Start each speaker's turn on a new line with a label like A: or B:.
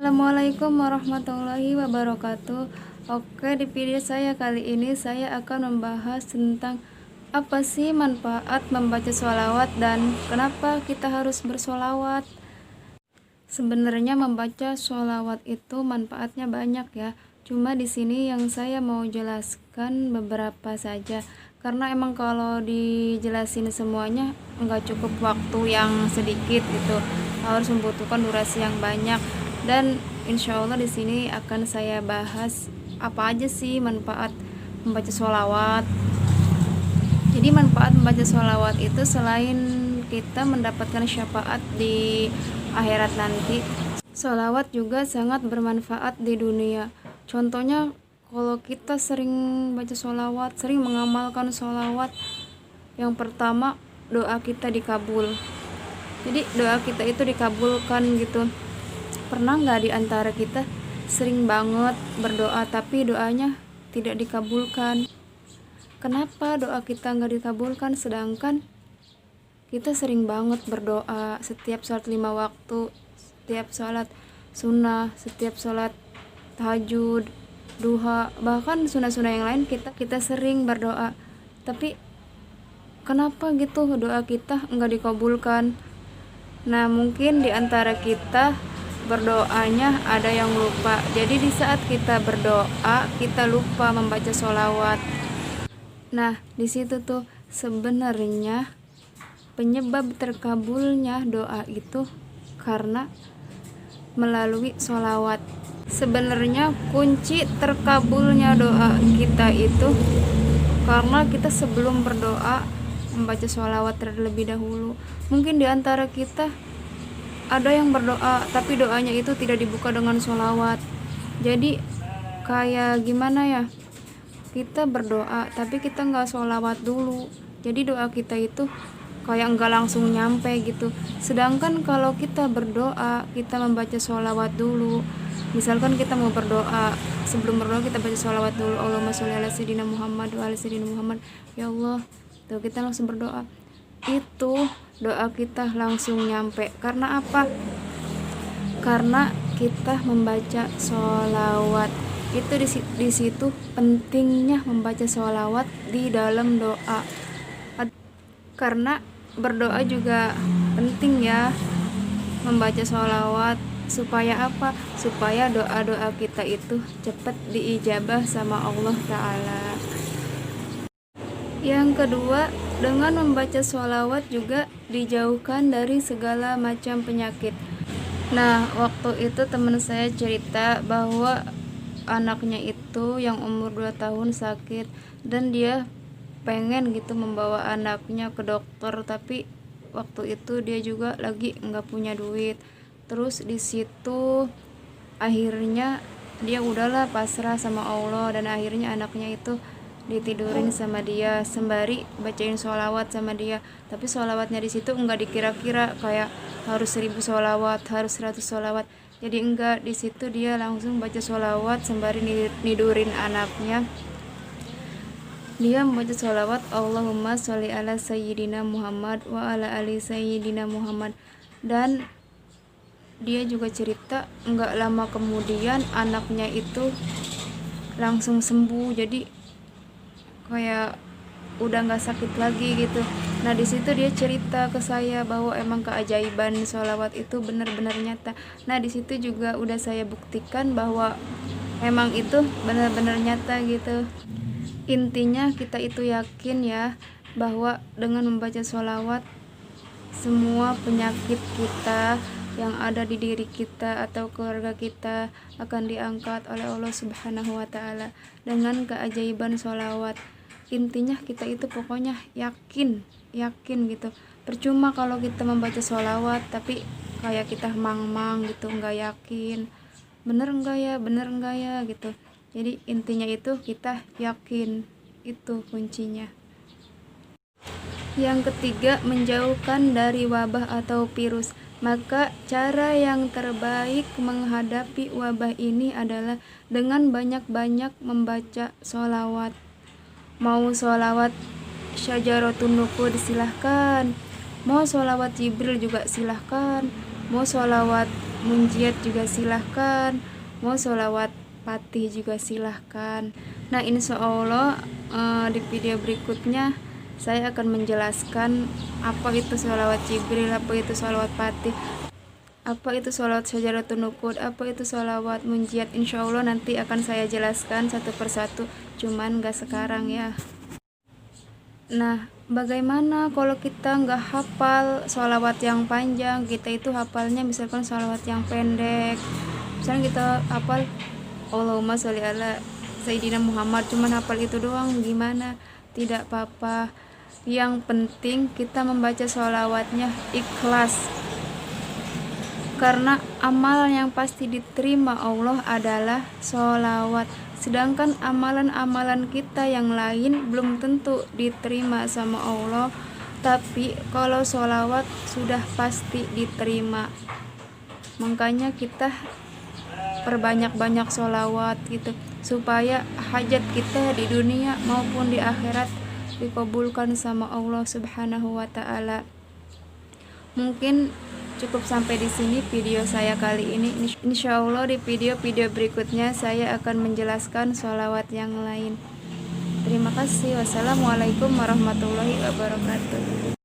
A: Assalamualaikum warahmatullahi wabarakatuh. Oke, di video saya kali ini saya akan membahas tentang apa sih manfaat membaca sholawat dan kenapa kita harus bersolawat. Sebenarnya membaca sholawat itu manfaatnya banyak ya. Cuma di sini yang saya mau jelaskan beberapa saja. Karena emang kalau dijelasin semuanya nggak cukup waktu yang sedikit gitu. Harus membutuhkan durasi yang banyak. Dan insya Allah di sini akan saya bahas apa aja sih manfaat membaca sholawat. Jadi manfaat membaca sholawat itu selain kita mendapatkan syafaat di akhirat nanti, sholawat juga sangat bermanfaat di dunia. Contohnya kalau kita sering baca sholawat, sering mengamalkan sholawat, yang pertama doa kita dikabul. Jadi doa kita itu dikabulkan gitu. Pernah nggak di antara kita sering banget berdoa tapi doanya tidak dikabulkan? Kenapa doa kita nggak dikabulkan sedangkan kita sering banget berdoa setiap sholat 5 waktu, setiap sholat sunnah, setiap sholat tahajud, duha, bahkan sunnah-sunnah yang lain kita sering berdoa, tapi kenapa gitu doa kita nggak dikabulkan? Nah, mungkin di antara kita berdoanya ada yang lupa. Jadi di saat kita berdoa kita lupa membaca sholawat. Nah, di situ tuh sebenarnya penyebab terkabulnya doa itu karena melalui sholawat. Sebenarnya kunci terkabulnya doa kita itu karena kita sebelum berdoa membaca sholawat terlebih dahulu. Mungkin di antara kita ada yang berdoa tapi doanya itu tidak dibuka dengan sholawat. Jadi kayak gimana ya, kita berdoa tapi kita nggak sholawat dulu, jadi doa kita itu kayak nggak langsung nyampe gitu. Sedangkan kalau kita berdoa, kita membaca sholawat dulu. Misalkan kita mau berdoa, sebelum berdoa kita baca sholawat dulu, Allahumma sholli ala sayyidina Muhammad wa ala sayyidina Muhammad, ya Allah, tuh kita langsung berdoa, itu doa kita langsung nyampe. Karena apa? Karena kita membaca sholawat. Itu di situ pentingnya membaca sholawat di dalam doa. Karena berdoa juga penting ya, membaca sholawat. Supaya apa? Supaya doa-doa kita itu cepat diijabah sama Allah Ta'ala. Yang kedua, dengan membaca sholawat juga dijauhkan dari segala macam penyakit. Nah, waktu itu teman saya cerita bahwa anaknya itu yang umur 2 tahun sakit dan dia pengen gitu membawa anaknya ke dokter, tapi waktu itu dia juga lagi nggak punya duit. Terus di situ akhirnya dia udahlah pasrah sama Allah, dan akhirnya anaknya itu ditidurin sama dia sembari bacain sholawat sama dia. Tapi sholawatnya di situ enggak dikira-kira kayak harus 1000 sholawat, harus 100 sholawat. Jadi enggak, di situ dia langsung baca sholawat sembari nidurin anaknya. Dia membaca sholawat Allahumma sholli ala sayyidina Muhammad wa ala ali sayyidina Muhammad. Dan dia juga cerita enggak lama kemudian anaknya itu langsung sembuh, jadi kayak udah nggak sakit lagi gitu. Nah, di situ dia cerita ke saya bahwa emang keajaiban sholawat itu benar-benar nyata. Nah, di situ juga udah saya buktikan bahwa emang itu benar-benar nyata gitu. Intinya kita itu yakin ya bahwa dengan membaca sholawat semua penyakit kita yang ada di diri kita atau keluarga kita akan diangkat oleh Allah Subhanahu wa Ta'ala dengan keajaiban sholawat. Intinya kita itu pokoknya yakin gitu. Percuma kalau kita membaca sholawat tapi kayak kita mang-mang gitu, nggak yakin bener enggak ya gitu. Jadi intinya itu kita yakin, itu kuncinya. Yang ketiga, menjauhkan dari wabah atau virus. Maka cara yang terbaik menghadapi wabah ini adalah dengan banyak-banyak membaca sholawat. Mau sholawat syajaratun nuqud silahkan, mau sholawat Jibril juga silahkan, mau sholawat munjiat juga silahkan, mau sholawat fatih juga silahkan. Nah insya Allah di video berikutnya saya akan menjelaskan apa itu sholawat Jibril, apa itu sholawat fatih, apa itu sholawat Syajaratun Nuqud, apa itu sholawat munjiat. Insya Allah nanti akan saya jelaskan satu persatu, cuman gak sekarang ya. Nah bagaimana kalau kita nggak hafal sholawat yang panjang, kita itu hafalnya misalkan sholawat yang pendek, misalnya kita hafal Allahumma sholli ala Sayyidina Muhammad, cuman hafal itu doang, gimana? Tidak apa-apa, yang penting kita membaca sholawatnya ikhlas, karena amalan yang pasti diterima Allah adalah sholawat. Sedangkan amalan-amalan kita yang lain belum tentu diterima sama Allah, tapi kalau sholawat sudah pasti diterima. Makanya kita perbanyak-banyak sholawat gitu, supaya hajat kita di dunia maupun di akhirat dikabulkan sama Allah Subhanahu wa Ta'ala. Mungkin cukup sampai di sini video saya kali ini. Insya Allah di video-video berikutnya saya akan menjelaskan sholawat yang lain. Terima kasih. Wassalamualaikum warahmatullahi wabarakatuh.